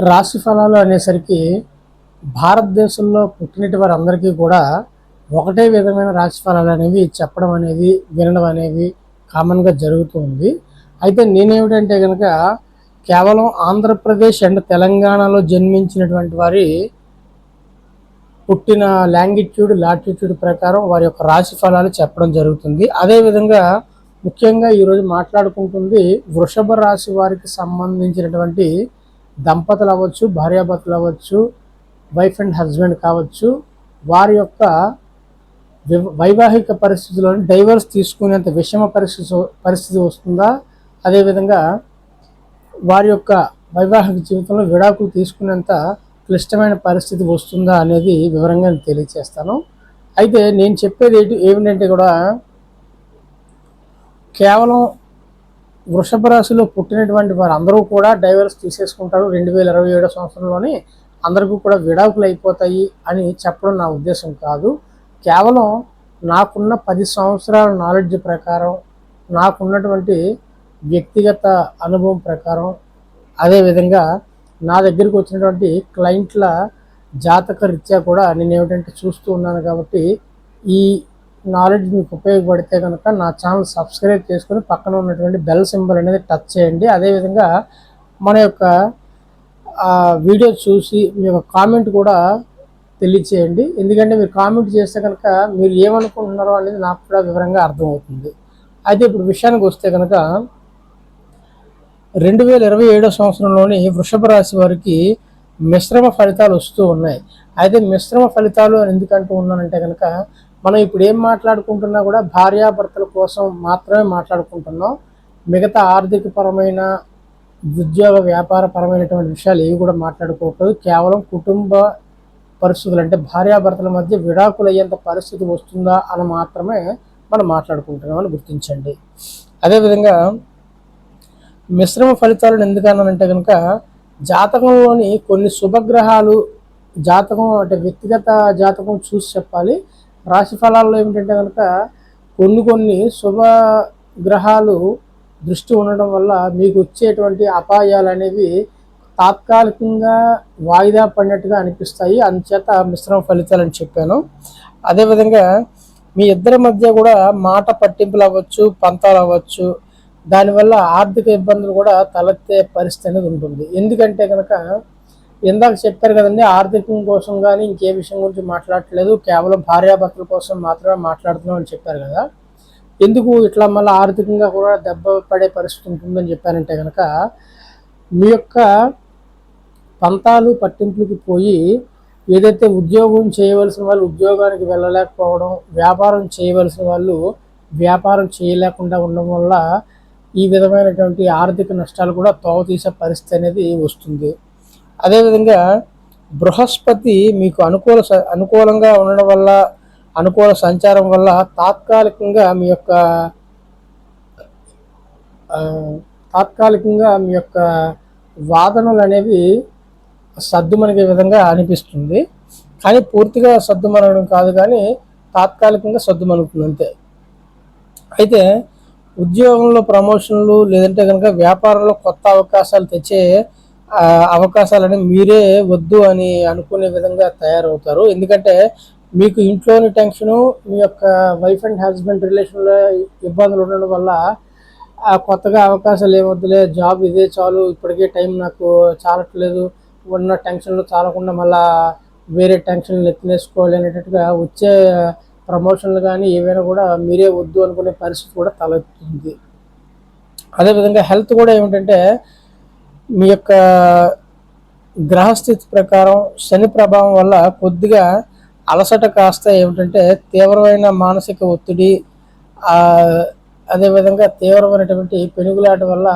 రాశి ఫలాలు అనేసరికి భారతదేశంలో పుట్టినటి వారందరికీ కూడా ఒకటే విధమైన రాశి ఫలాలు అనేవి చెప్పడం అనేది వినడం అనేవి కామన్గా జరుగుతుంది. అయితే నేనేమిటంటే కనుక కేవలం ఆంధ్రప్రదేశ్ అండ్ తెలంగాణలో జన్మించినటువంటి వారి పుట్టిన లాంగిట్యూడ్ లాటిట్యూడ్ ప్రకారం వారి యొక్క రాశి ఫలాలు చెప్పడం జరుగుతుంది. అదేవిధంగా ముఖ్యంగా ఈరోజు మాట్లాడుకుంటుంది వృషభ రాశి వారికి సంబంధించినటువంటి దంపతులు అవ్వచ్చు, భార్యాభర్తలు అవ్వచ్చు, వైఫ్ అండ్ హస్బెండ్ కావచ్చు, వారి యొక్క వైవాహిక పరిస్థితుల్లో డైవర్స్ తీసుకునేంత విషమ పరిస్థితి వస్తుందా, అదేవిధంగా వారి యొక్క వైవాహిక జీవితంలో విడాకులు తీసుకునేంత క్లిష్టమైన పరిస్థితి వస్తుందా అనేది వివరంగా తెలియజేస్తాను. అయితే నేను చెప్పేది ఏమిటంటే కూడా కేవలం వృషభ రాశిలో పుట్టినటువంటి వారు అందరూ కూడా డైవర్స్ తీసేసుకుంటారు 2027 సంవత్సరంలోనే అందరికీ కూడా విడాకులు అయిపోతాయి అని చెప్పడం నా ఉద్దేశం కాదు. కేవలం నాకున్న 10 సంవత్సరాల నాలెడ్జ్ ప్రకారం, నాకున్నటువంటి వ్యక్తిగత అనుభవం ప్రకారం, అదేవిధంగా నా దగ్గరికి వచ్చినటువంటి క్లయింట్ల జాతక రీత్యా కూడా నేను ఏమిటంటే చూస్తూ ఉన్నాను. కాబట్టి ఈ నాలెడ్జ్ మీకు ఉపయోగపడితే కనుక నా ఛానల్ సబ్స్క్రైబ్ చేసుకొని పక్కన ఉన్నటువంటి బెల్ సింబల్ అనేది టచ్ చేయండి. అదేవిధంగా మన యొక్క వీడియో చూసి మీ యొక్క కామెంట్ కూడా తెలియచేయండి. ఎందుకంటే మీరు కామెంట్ చేస్తే కనుక మీరు ఏమనుకుంటున్నారో అనేది నాకు కూడా వివరంగా అర్థమవుతుంది. అయితే ఇప్పుడు విషయానికి వస్తే కనుక 2027 సంవత్సరంలోని వృషభ రాశి వారికి మిశ్రమ ఫలితాలు వస్తూ ఉన్నాయి. అయితే మిశ్రమ ఫలితాలు ఎందుకంటూ ఉన్నానంటే కనుక మనం ఇప్పుడు ఏం మాట్లాడుకుంటున్నా కూడా భార్యాభర్తల కోసం మాత్రమే మాట్లాడుకుంటున్నాం. మిగతా ఆర్థికపరమైన, ఉద్యోగ వ్యాపారపరమైనటువంటి విషయాలు ఏవి కూడా మాట్లాడుకోకూడదు. కేవలం కుటుంబ పరిస్థితులు అంటే భార్యాభర్తల మధ్య విడాకులు అయ్యేంత పరిస్థితి వస్తుందా అని మాత్రమే మనం మాట్లాడుకుంటున్నామని గుర్తించండి. అదేవిధంగా మిశ్రమ ఫలితాలను ఎందుకన్నానంటే కనుక జాతకంలోని కొన్ని శుభగ్రహాలు, జాతకం అంటే వ్యక్తిగత జాతకం చూసి చెప్పాలి. రాశి ఫలాల్లో ఏమిటంటే కనుక కొన్ని శుభ గ్రహాలు దృష్టి ఉండడం వల్ల మీకు వచ్చేటువంటి అపాయాలు అనేవి తాత్కాలికంగా వాయిదా పడినట్టుగా అనిపిస్తాయి. అందుచేత మిశ్రమ ఫలితాలు అని చెప్పాను. అదేవిధంగా మీ ఇద్దరి మధ్య కూడా మాట పట్టింపులు అవ్వచ్చు, పంతాలు అవ్వచ్చు, దానివల్ల ఆర్థిక ఇబ్బందులు కూడా తలెత్తే పరిస్థితి అనేది ఉంటుంది. ఎందుకంటే కనుక ఇందాక చెప్పారు కదండి, ఆర్థికం కోసం కానీ ఇంకే విషయం గురించి మాట్లాడట్లేదు, కేవలం భార్యాభర్తల కోసం మాత్రమే మాట్లాడుతున్నాం అని చెప్పారు కదా. ఎందుకు ఇట్లా మళ్ళీ ఆర్థికంగా కూడా దెబ్బ పడే పరిస్థితి ఉంటుందని చెప్పారంటే కనుక మీ యొక్క పంతాలు పట్టింపులకి పోయి ఏదైతే ఉద్యోగం చేయవలసిన వాళ్ళు ఉద్యోగానికి వెళ్ళలేకపోవడం, వ్యాపారం చేయవలసిన వాళ్ళు వ్యాపారం చేయలేకుండా ఉండడం వల్ల ఈ విధమైనటువంటి ఆర్థిక నష్టాలు కూడా తోవ తీసే పరిస్థితి అనేది వస్తుంది. అదేవిధంగా బృహస్పతి మీకు అనుకూలంగా ఉండడం వల్ల, అనుకూల సంచారం వల్ల తాత్కాలికంగా మీ యొక్క వాదనలు అనేవి సద్దుమణిగే విధంగా అనిపిస్తుంది. కానీ పూర్తిగా సద్దుమణగడం కాదు, కానీ తాత్కాలికంగా సద్దుమణుగుతుంది అంతే. అయితే ఉద్యోగంలో ప్రమోషన్లు లేదంటే కనుక వ్యాపారంలో కొత్త అవకాశాలు తెచ్చే అవకాశాలని మీరే వద్దు అని అనుకునే విధంగా తయారవుతారు. ఎందుకంటే మీకు ఇంట్లోని టెన్షను, మీ యొక్క వైఫ్ అండ్ హస్బెండ్ రిలేషన్లో ఇబ్బందులు ఉండడం వల్ల కొత్తగా అవకాశాలు ఏమొద్దులే, జాబ్ ఇదే చాలు, ఇప్పటికే టైం నాకు చాలట్లేదు, ఉన్న టెన్షన్లు చాలకుండా మళ్ళా వేరే టెన్షన్లు ఎత్తినేసుకోవాలి అనేటట్టుగా వచ్చే ప్రమోషన్లు కానీ ఏవైనా కూడా మీరే వద్దు అనుకునే పరిస్థితి కూడా తలెత్తుతుంది. అదేవిధంగా హెల్త్ కూడా ఏమిటంటే మీ యొక్క గ్రహస్థితి ప్రకారం శని ప్రభావం వల్ల కొద్దిగా అలసట కాస్త ఏమిటంటే తీవ్రమైన మానసిక ఒత్తిడి, అదేవిధంగా తీవ్రమైనటువంటి పెనుగులాట వల్ల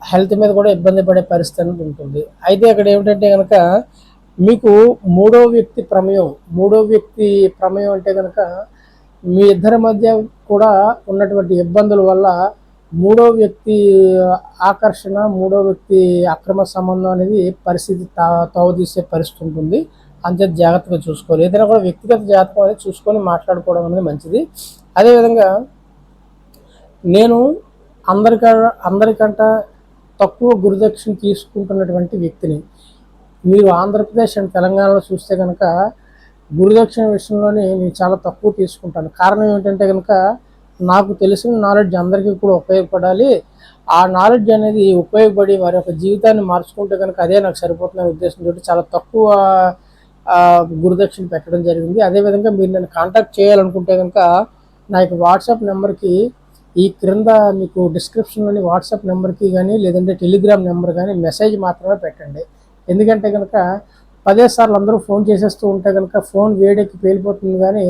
హెల్త్ మీద కూడా ఇబ్బంది పడే పరిస్థితి అనేది ఉంటుంది. అయితే అక్కడ ఏమిటంటే కనుక మీకు మూడో వ్యక్తి ప్రమేయం అంటే కనుక మీ ఇద్దరి మధ్య కూడా ఉన్నటువంటి ఇబ్బందుల వల్ల మూడో వ్యక్తి ఆకర్షణ, మూడో వ్యక్తి అక్రమ సంబంధం అనేది పరిస్థితి తోవదీసే పరిస్థితి ఉంటుంది. అంతే జాగ్రత్తగా చూసుకోవాలి. ఏదైనా కూడా వ్యక్తిగత జాతకం అనేది చూసుకొని మాట్లాడుకోవడం అనేది మంచిది. అదేవిధంగా నేను అందరికంట తక్కువ గురుదక్షిణ తీసుకుంటున్నటువంటి వ్యక్తిని. మీరు ఆంధ్రప్రదేశ్ అండ్ తెలంగాణలో చూస్తే కనుక గురుదక్షిణ విషయంలోనే నేను చాలా తక్కువ తీసుకుంటాను. కారణం ఏమిటంటే కనుక నాకు తెలిసిన నాలెడ్జ్ అందరికీ కూడా ఉపయోగపడాలి. ఆ నాలెడ్జ్ అనేది ఉపయోగపడి వారి యొక్క జీవితాన్ని మార్చుకుంటే కనుక అదే నాకు సరిపోతున్న ఉద్దేశంతో చాలా తక్కువ గురుదక్షిణ పెట్టడం జరిగింది. అదేవిధంగా మీరు నన్ను కాంటాక్ట్ చేయాలనుకుంటే కనుక నా యొక్క వాట్సాప్ నెంబర్కి ఈ క్రింద మీకు డిస్క్రిప్షన్లోని వాట్సాప్ నెంబర్కి కానీ లేదంటే టెలిగ్రామ్ నెంబర్ కానీ మెసేజ్ మాత్రమే పెట్టండి. ఎందుకంటే కనుక 10 సార్లు అందరూ ఫోన్ చేసేస్తూ ఉంటే కనుక ఫోన్ వేడెక్కి పేలిపోతుంది, కానీ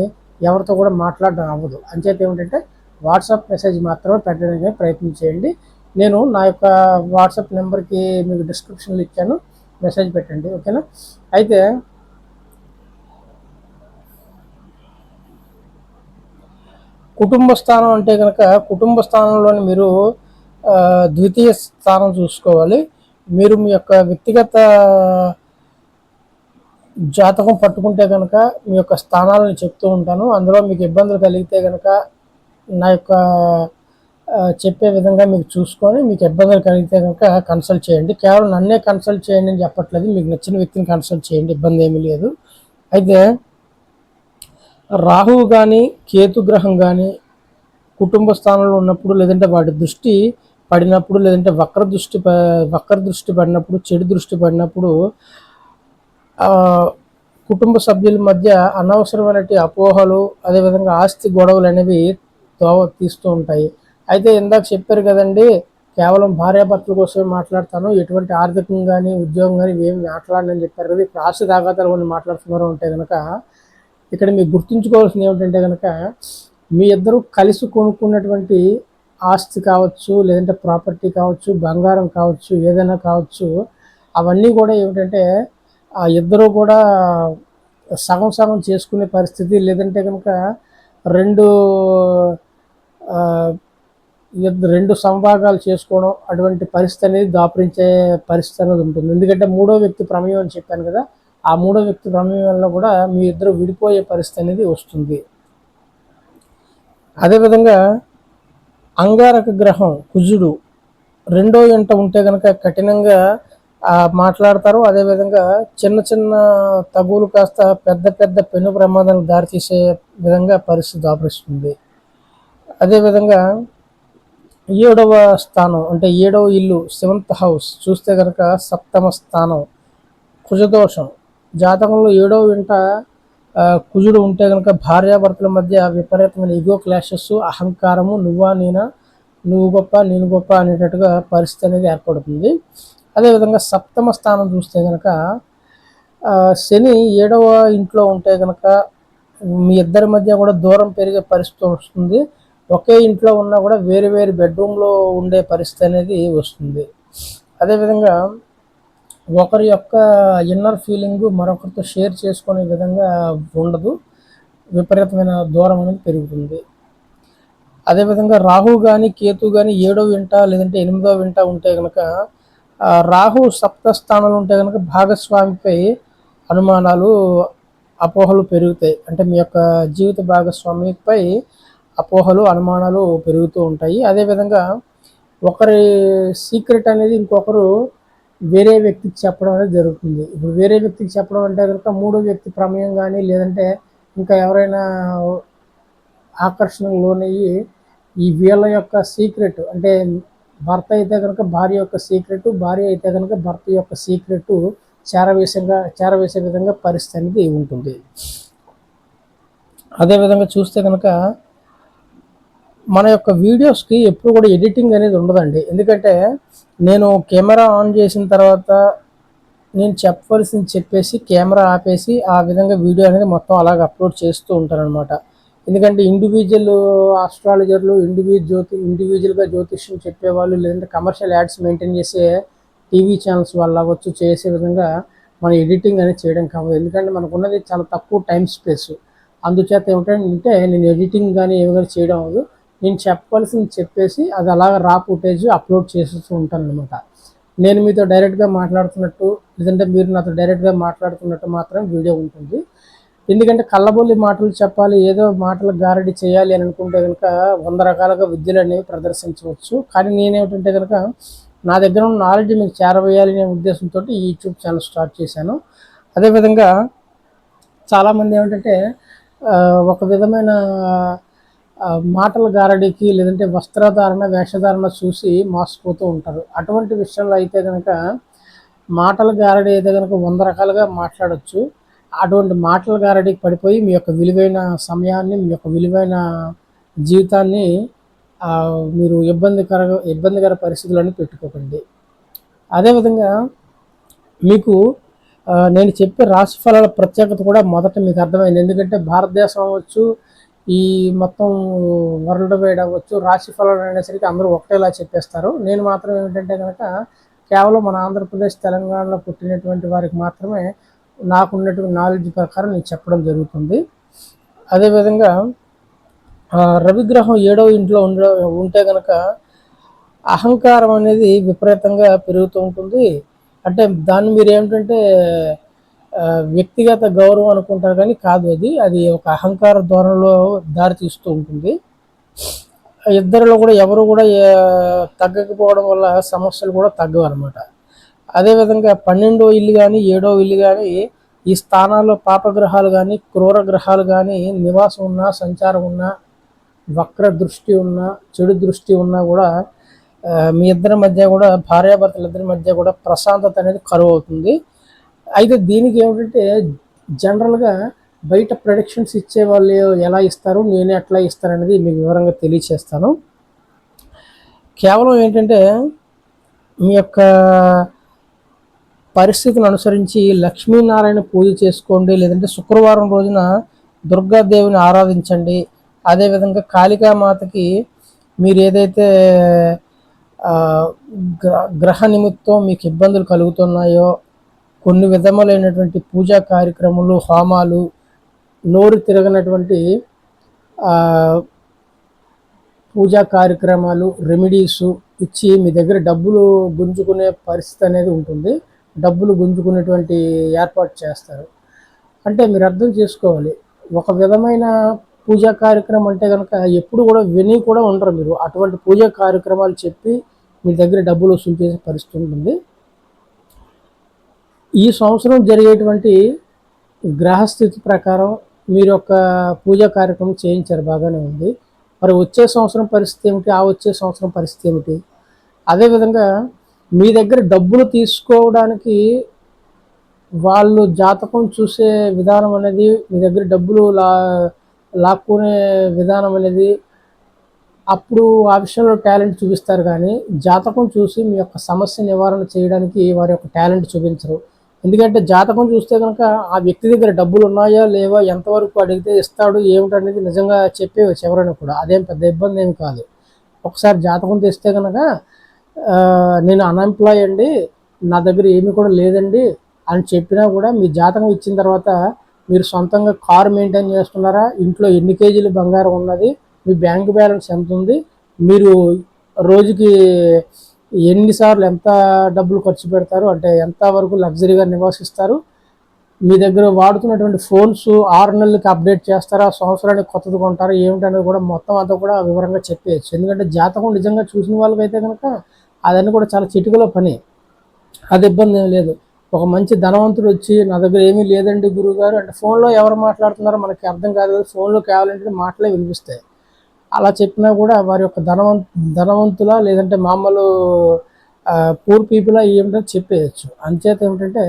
ఎవరితో కూడా మాట్లాడడం అవ్వదు. అంచేత ఏమిటంటే వాట్సాప్ మెసేజ్ మాత్రమే పెట్టడానికి ప్రయత్నం చేయండి. నేను నా యొక్క వాట్సాప్ నెంబర్కి మీకు డిస్క్రిప్షన్లో ఇచ్చాను, మెసేజ్ పెట్టండి. ఓకేనా? అయితే కుటుంబ స్థానం అంటే కనుక కుటుంబ స్థానంలోని మీరు ద్వితీయ స్థానం చూసుకోవాలి. మీరు మీ యొక్క వ్యక్తిగత జాతకం పట్టుకుంటే కనుక మీ యొక్క స్థానాలను చెప్తూ ఉంటాను. అందులో మీకు ఇబ్బందులు కలిగితే కనుక నా యొక్క చెప్పే విధంగా మీకు చూసుకొని మీకు ఇబ్బందులు కలిగితే కనుక కన్సల్ట్ చేయండి. కేవలం నన్నే కన్సల్ట్ చేయండి అని చెప్పట్లేదు, మీకు నచ్చిన వ్యక్తిని కన్సల్ట్ చేయండి, ఇబ్బంది ఏమీ లేదు. అయితే రాహువు కానీ కేతు గ్రహం కానీ కుటుంబ స్థానంలో ఉన్నప్పుడు, లేదంటే వాటి దృష్టి పడినప్పుడు, లేదంటే వక్ర దృష్టి పడినప్పుడు, చెడు దృష్టి పడినప్పుడు కుటుంబ సభ్యుల మధ్య అనవసరమైన అపోహలు, అదేవిధంగా ఆస్తి గొడవలు అనేవి తీస్తూ ఉంటాయి. అయితే ఇందాక చెప్పారు కదండి, కేవలం భార్యాభర్తల కోసమే మాట్లాడతాను, ఎటువంటి ఆర్థికంగా కానీ ఉద్యోగం కానీ ఏమి మాట్లాడనని చెప్పారు కదా. ఇప్పుడు ఆస్తి తాగాతాలు కొన్ని మాట్లాడుతున్నారు అంటే కనుక ఇక్కడ మీకు గుర్తుంచుకోవాల్సింది ఏమిటంటే కనుక మీ ఇద్దరు కలిసి కొనుక్కున్నటువంటి ఆస్తి కావచ్చు, లేదంటే ప్రాపర్టీ కావచ్చు, బంగారం కావచ్చు, ఏదైనా కావచ్చు, అవన్నీ కూడా ఏమిటంటే ఆ ఇద్దరు కూడా సగం సగం చేసుకునే పరిస్థితి, లేదంటే కనుక రెండు సంభాగాలు చేసుకోవడం, అటువంటి పరిస్థితి అనేది దాపురించే పరిస్థితి అనేది ఉంటుంది. ఎందుకంటే మూడో వ్యక్తి ప్రమేయం అని చెప్పాను కదా, ఆ మూడో వ్యక్తి ప్రమేయం వల్ల కూడా మీ ఇద్దరు విడిపోయే పరిస్థితి అనేది వస్తుంది. అదేవిధంగా అంగారక గ్రహం కుజుడు రెండో ఇంట ఉంటే కనుక కఠినంగా మాట్లాడతారు. అదేవిధంగా చిన్న చిన్న తగులు కాస్త పెద్ద పెద్ద పెను ప్రమాదాలకు దారితీసే విధంగా పరిస్థితి దాపరిస్తుంది. అదేవిధంగా 7వ స్థానం అంటే 7వ ఇల్లు 7th హౌస్ చూస్తే కనుక సప్తమ స్థానం కుజదోషం. జాతకంలో 7వ ఇంట కుజుడు ఉంటే కనుక భార్యాభర్తల మధ్య విపరీతమైన ఈగో క్లాషెస్, అహంకారము, నువ్వా నేనా, నువ్వు గొప్ప నేను గొప్ప అనేటట్టుగా పరిస్థితి అనేది ఏర్పడుతుంది. అదేవిధంగా సప్తమ స్థానం చూస్తే కనుక శని 7వ ఇంట్లో ఉంటే కనుక మీ ఇద్దరి మధ్య కూడా దూరం పెరిగే పరిస్థితి వస్తుంది. ఒకే ఇంట్లో ఉన్నా కూడా వేరు వేరు బెడ్రూమ్లో ఉండే పరిస్థితి అనేది వస్తుంది. అదేవిధంగా ఒకరి యొక్క ఇన్నర్ ఫీలింగ్ మరొకరితో షేర్ చేసుకునే విధంగా ఉండదు, విపరీతమైన దూరం అనేది పెరుగుతుంది. అదేవిధంగా రాహు కానీ కేతు కానీ 7వ ఇంట లేదంటే 8వ ఇంట ఉంటే కనుక రాహు సప్త స్థానంలో ఉంటే కనుక భాగస్వామిపై అనుమానాలు, అపోహలు పెరుగుతాయి. అంటే మీ యొక్క జీవిత భాగస్వామిపై అపోహలు, అనుమానాలు పెరుగుతూ ఉంటాయి. అదేవిధంగా ఒకరి సీక్రెట్ అనేది ఇంకొకరు వేరే వ్యక్తికి చెప్పడం అనేది జరుగుతుంది. ఇప్పుడు వేరే వ్యక్తికి చెప్పడం అంటే కనుక మూడో వ్యక్తి ప్రమేయం కానీ, లేదంటే ఇంకా ఎవరైనా ఆకర్షణకు లోనయ్యి ఈ వీళ్ళ యొక్క సీక్రెట్, అంటే భర్త అయితే కనుక భార్య యొక్క సీక్రెట్, భార్య అయితే కనుక భర్త యొక్క సీక్రెట్ చేరవేసే విధంగా పరిస్థితి అనేది ఉంటుంది. అదేవిధంగా చూస్తే కనుక మన యొక్క వీడియోస్కి ఎప్పుడు కూడా ఎడిటింగ్ అనేది ఉండదండి. ఎందుకంటే నేను కెమెరా ఆన్ చేసిన తర్వాత నేను చెప్పవలసింది చెప్పేసి కెమెరా ఆపేసి ఆ విధంగా వీడియో అనేది మొత్తం అలాగ అప్లోడ్ చేస్తూ ఉంటాను అనమాట. ఎందుకంటే ఇండివిజువల్ ఆస్ట్రాలజర్లు, ఇండివిజువల్గా జ్యోతిష్యం చెప్పేవాళ్ళు, లేదంటే కమర్షియల్ యాడ్స్ మెయింటైన్ చేసే టీవీ ఛానల్స్ వాళ్ళు అవ్వచ్చు, చేసే విధంగా మన ఎడిటింగ్ అనేది చేయడం కావాలి. ఎందుకంటే మనకు ఉన్నది చాలా తక్కువ టైం స్పేస్. అందుచేత ఏమిటంటే నేను ఎడిటింగ్ కానీ ఏమి కానీ చేయడం అవ్వదు. నేను చెప్పవలసింది చెప్పేసి అది అలాగ రా ఫుటేజ్ అప్లోడ్ చేస్తూ ఉంటాను అనమాట. నేను మీతో డైరెక్ట్గా మాట్లాడుతున్నట్టు, లేదంటే మీరు నాతో డైరెక్ట్గా మాట్లాడుతున్నట్టు మాత్రం వీడియో ఉంటుంది. ఎందుకంటే కళ్ళబొల్లి మాటలు చెప్పాలి, ఏదో మాటలు గారడి చేయాలి అని అనుకుంటే కనుక 100 రకాలుగా విద్యలు అనేవి ప్రదర్శించవచ్చు. కానీ నేనేమిటంటే కనుక నా దగ్గర ఉన్న నాలెడ్జ్ మీకు చేరవేయాలి అనే ఉద్దేశంతో ఈ యూట్యూబ్ ఛానల్ స్టార్ట్ చేశాను. అదేవిధంగా చాలామంది ఏమిటంటే ఒక విధమైన మాటల గారడికి లేదంటే వస్త్రధారణ వేషధారణ చూసి మోసపోతూ ఉంటారు. అటువంటి విషయంలో అయితే కనుక మాటల గారడి అయితే కనుక 100 రకాలుగా మాట్లాడచ్చు. అటువంటి మాటల గారడికి పడిపోయి మీ యొక్క విలువైన సమయాన్ని, మీ యొక్క విలువైన జీవితాన్ని మీరు ఇబ్బందికర పరిస్థితులను పెట్టుకోకండి. అదేవిధంగా మీకు నేను చెప్పే రాశి ఫలాల ప్రత్యేకత కూడా మొదట మీకు అర్థమైంది. ఎందుకంటే భారతదేశం అవ్వచ్చు, ఈ మొత్తం వరల్డ్ వైడ్ అవ్వచ్చు, రాశి ఫలాలు అనేసరికి అందరూ ఒకటేలా చెప్పేస్తారు. నేను మాత్రం ఏమిటంటే కనుక కేవలం మన ఆంధ్రప్రదేశ్, తెలంగాణలో పుట్టినటువంటి వారికి మాత్రమే నాకున్నటువంటి నాలెడ్జ్ ప్రకారం నేను చెప్పడం జరుగుతుంది. అదేవిధంగా రవిగ్రహం 7వ ఇంట్లో ఉంటే కనుక అహంకారం అనేది విపరీతంగా పెరుగుతూ ఉంటుంది. అంటే దాన్ని మీరు ఏమిటంటే వ్యక్తిగత గౌరవం అనుకుంటారు, కానీ కాదు, అది ఒక అహంకార ధోరణిలో దారి తీస్తూ ఉంటుంది. ఇద్దరిలో కూడా ఎవరు కూడా తగ్గకపోవడం వల్ల సమస్యలు కూడా తగ్గవు అనమాట. అదేవిధంగా 12వ ఇల్లు కానీ 7వ ఇల్లు కానీ ఈ స్థానాల్లో పాపగ్రహాలు కానీ క్రూర గ్రహాలు కానీ నివాసం ఉన్నా, సంచారం ఉన్నా, వక్ర దృష్టి ఉన్నా, చెడు దృష్టి ఉన్నా కూడా మీ ఇద్దరి మధ్య కూడా, భార్యాభర్తల ఇద్దరి మధ్య కూడా ప్రశాంతత అనేది కరువు అవుతుంది. అయితే దీనికి ఏమిటంటే జనరల్గా బయట ప్రొడిక్షన్స్ ఇచ్చే వాళ్ళు ఎలా ఇస్తారు, నేను ఎట్లా ఇస్తాను అనేది మీకు వివరంగా తెలియచేస్తాను. కేవలం ఏంటంటే మీ యొక్క పరిస్థితులను అనుసరించి లక్ష్మీనారాయణ పూజ చేసుకోండి, లేదంటే శుక్రవారం రోజున దుర్గాదేవిని ఆరాధించండి. అదేవిధంగా కాళికామాతకి మీరు ఏదైతే గ్రహ నిమిత్తం మీకు ఇబ్బందులు కలుగుతున్నాయో కొన్ని విధములైనటువంటి పూజా కార్యక్రమాలు, హోమాలు, నోరు తిరగనటువంటి పూజా కార్యక్రమాలు, రెమెడీసు ఇచ్చి మీ దగ్గర డబ్బులు గుంజుకునే పరిస్థితి అనేది ఉంటుంది. డబ్బులు గుంజుకునేటువంటి ఏర్పాటు చేస్తారు. అంటే మీరు అర్థం చేసుకోవాలి, ఒక విధమైన పూజా కార్యక్రమం అంటే కనుక ఎప్పుడు కూడా విని కూడా ఉండరు మీరు. అటువంటి పూజా కార్యక్రమాలు చెప్పి మీ దగ్గర డబ్బులు వసూలు చేసే పరిస్థితి ఉంటుంది. ఈ సంవత్సరం జరిగేటువంటి గ్రహస్థితి ప్రకారం మీరు యొక్క పూజా కార్యక్రమం చేయించారు, బాగానే ఉంది. మరి వచ్చే సంవత్సరం పరిస్థితి ఏమిటి, వచ్చే సంవత్సరం పరిస్థితి ఏమిటి? అదేవిధంగా మీ దగ్గర డబ్బులు తీసుకోవడానికి వాళ్ళు జాతకం చూసే విధానం అనేది, మీ దగ్గర డబ్బులు లాక్కునే విధానం అనేది అప్పుడు ఆ విషయంలో టాలెంట్ చూపిస్తారు, కానీ జాతకం చూసి మీ యొక్క సమస్య నివారణ చేయడానికి వారి యొక్క టాలెంట్ చూపించరు. ఎందుకంటే జాతకం చూస్తే కనుక ఆ వ్యక్తి దగ్గర డబ్బులు ఉన్నాయా లేవా, ఎంతవరకు అడిగితే ఇస్తాడు ఏమిటనేది నిజంగా చెప్పేవచ్చు ఎవరైనా కూడా. అదేం పెద్ద ఇబ్బంది ఏమి కాదు. ఒకసారి జాతకం తెస్తే కనుక నేను అన్ఎంప్లాయ్ అండి, నా దగ్గర ఏమీ కూడా లేదండి అని చెప్పినా కూడా మీ జాతకం ఇచ్చిన తర్వాత మీరు సొంతంగా కారు మెయింటైన్ చేస్తున్నారా, ఇంట్లో ఎన్ని కేజీలు బంగారం ఉన్నది, మీ బ్యాంక్ బ్యాలెన్స్ ఎంత ఉంది, మీరు రోజుకి ఎన్నిసార్లు ఎంత డబ్బులు ఖర్చు పెడతారు, అంటే ఎంతవరకు లగ్జరీగా నివసిస్తారు, మీ దగ్గర వాడుతున్నటువంటి ఫోన్స్ 6 నెలలకి అప్డేట్ చేస్తారా, సంవత్సరానికి కొత్తది కొంటారా, ఏమిటనేది కూడా మొత్తం అంతా కూడా వివరంగా చెప్పేయచ్చు. ఎందుకంటే జాతకం నిజంగా చూసిన వాళ్ళకైతే కనుక అదన్నీ కూడా చాలా చిటికలో పని, అది ఇబ్బంది ఏం లేదు. ఒక మంచి ధనవంతుడు వచ్చి నా దగ్గర ఏమీ లేదండి గురువుగారు అంటే ఫోన్లో ఎవరు మాట్లాడుతున్నారో మనకి అర్థం కాదు కదా, ఫోన్లో కేవలం మాటలే వినిపిస్తాయి. అలా చెప్పినా కూడా వారి యొక్క ధనవంతులా లేదంటే మామూలు పూర్ పీపుల్ ఏమిటో చెప్పేయచ్చు. అంచేత ఏమిటంటే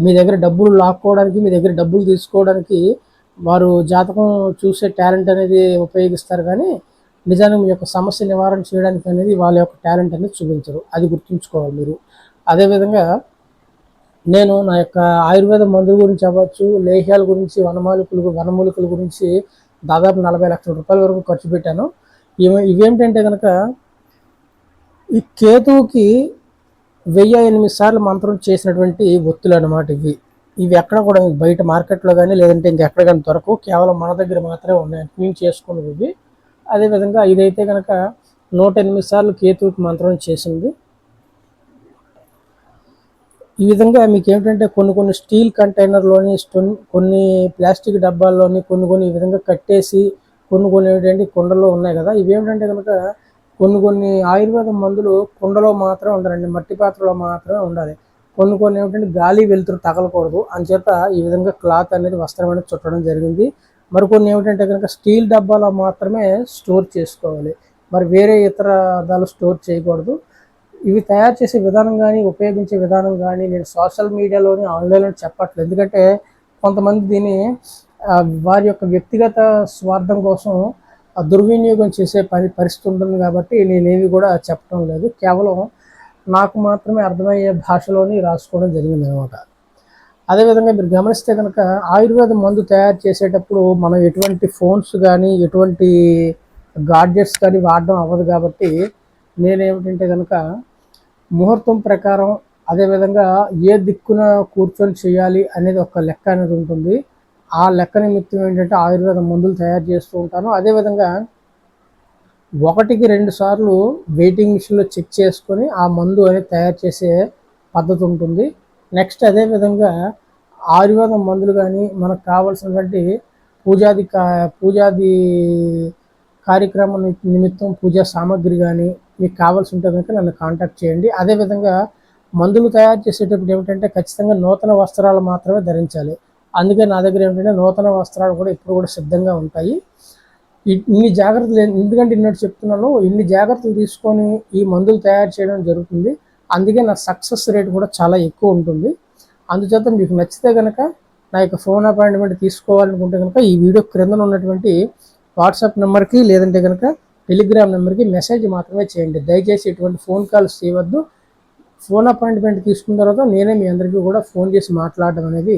మీ దగ్గర డబ్బులు లాక్కోవడానికి, మీ దగ్గర డబ్బులు తీసుకోవడానికి వారు జాతకం చూసే టాలెంట్ అనేది ఉపయోగిస్తారు, కానీ నిజానికి మీ యొక్క సమస్య నివారణ చేయడానికి అనేది వాళ్ళ యొక్క టాలెంట్ అనేది చూపించరు. అది గుర్తుంచుకోవాలి మీరు. అదేవిధంగా నేను నా యొక్క ఆయుర్వేద మందుల గురించి అవ్వచ్చు, లేహ్యాల గురించి, వనమూలికల గురించి దాదాపు 40 లక్షల రూపాయల వరకు ఖర్చు పెట్టాను. ఇవేంటంటే కనుక ఈ కేతువుకి 1008 సార్లు మంత్రం చేసినటువంటి ఒత్తులు అనమాట. ఇవి ఎక్కడ కూడా బయట మార్కెట్లో కానీ లేదంటే ఇంకెక్కడ కానీ దొరకవు, కేవలం మన దగ్గర మాత్రమే ఉన్నాయి, మేము చేసుకున్నవి ఇవి. అదేవిధంగా ఇదైతే కనుక 108 సార్లు కేతువుకి మంత్రం చేసింది. ఈ విధంగా మీకు ఏమిటంటే కొన్ని స్టీల్ కంటైనర్లోని, కొన్ని ప్లాస్టిక్ డబ్బాల్లోని కొన్ని ఈ విధంగా కట్టేసి, కొన్ని ఏంటంటే కుండల్లో ఉన్నాయి కదా, ఇవేమిటంటే కనుక కొన్ని ఆయుర్వేద మందులు కుండలో మాత్రమే ఉండాలండి, మట్టి పాత్రలో మాత్రమే ఉండాలి. కొన్ని ఏమిటంటే గాలి వెలుతురు తగలకూడదు, అంచేత ఈ విధంగా క్లాత్ అనేది వస్త్రం అనేది చుట్టడం జరిగింది. మరికొన్ని ఏమిటంటే కనుక స్టీల్ డబ్బాలో మాత్రమే స్టోర్ చేసుకోవాలి, మరి వేరే ఇతర దాలు స్టోర్ చేయకూడదు. ఇవి తయారు చేసే విధానం కానీ ఉపయోగించే విధానం కానీ నేను సోషల్ మీడియాలోని ఆన్లైన్లో చెప్పట్లేదు, ఎందుకంటే కొంతమంది దీన్ని వారి యొక్క వ్యక్తిగత స్వార్థం కోసం దుర్వినియోగం చేసే పరిస్థితి ఉంటుంది. కాబట్టి నేనేవి కూడా చెప్పడం లేదు, కేవలం నాకు మాత్రమే అర్థమయ్యే భాషలోని రాసుకోవడం జరిగింది అనమాట. అదేవిధంగా మీరు గమనిస్తే కనుక ఆయుర్వేద మందు తయారు చేసేటప్పుడు మనం ఎటువంటి ఫోన్స్ కానీ ఎటువంటి గాడ్జెట్స్ కానీ వాడడం అవ్వదు. కాబట్టి నేనేమిటంటే కనుక ముహూర్తం ప్రకారం, అదేవిధంగా ఏ దిక్కున కూర్చొని చేయాలి అనేది ఒక లెక్క అనేది ఉంటుంది. ఆ లెక్క నిమిత్తం ఏంటంటే ఆయుర్వేద మందులు తయారు చేస్తూ ఉంటాను. అదేవిధంగా 1-2 సార్లు వెయిటింగ్ మిషన్లో చెక్ చేసుకొని ఆ మందు అనేది తయారు చేసే పద్ధతి ఉంటుంది. నెక్స్ట్ అదేవిధంగా ఆయుర్వేద మందులు కానీ మనకు కావాల్సినటువంటి పూజాది కార్యక్రమం నిమిత్తం పూజా సామాగ్రి కానీ మీకు కావాల్సి ఉంటే కనుక నన్ను కాంటాక్ట్ చేయండి. అదేవిధంగా మందులు తయారు చేసేటప్పుడు ఏమిటంటే ఖచ్చితంగా నూతన వస్త్రాలు మాత్రమే ధరించాలి. అందుకే నా దగ్గర ఏమిటంటే నూతన వస్త్రాలు కూడా ఇప్పుడు కూడా సిద్ధంగా ఉంటాయి. ఇన్ని జాగ్రత్తలు ఎందుకంటే ఇన్నట్టు చెప్తున్నాను, ఇన్ని జాగ్రత్తలు తీసుకొని ఈ మందులు తయారు చేయడం జరుగుతుంది. అందుకే నా సక్సెస్ రేట్ కూడా చాలా ఎక్కువ ఉంటుంది. అందుచేత మీకు నచ్చితే కనుక నా యొక్క ఫోన్ అపాయింట్మెంట్ తీసుకోవాలనుకుంటే కనుక ఈ వీడియో క్రింద ఉన్నటువంటి వాట్సాప్ నెంబర్కి లేదంటే కనుక టెలిగ్రామ్ నెంబర్కి మెసేజ్ మాత్రమే చేయండి. దయచేసి ఎటువంటి ఫోన్ కాల్స్ చేయవద్దు. ఫోన్ అపాయింట్మెంట్ తీసుకున్న తర్వాత నేనే మీ అందరికీ కూడా ఫోన్ చేసి మాట్లాడడం అనేది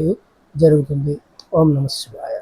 జరుగుతుంది. ఓం నమః శివాయ.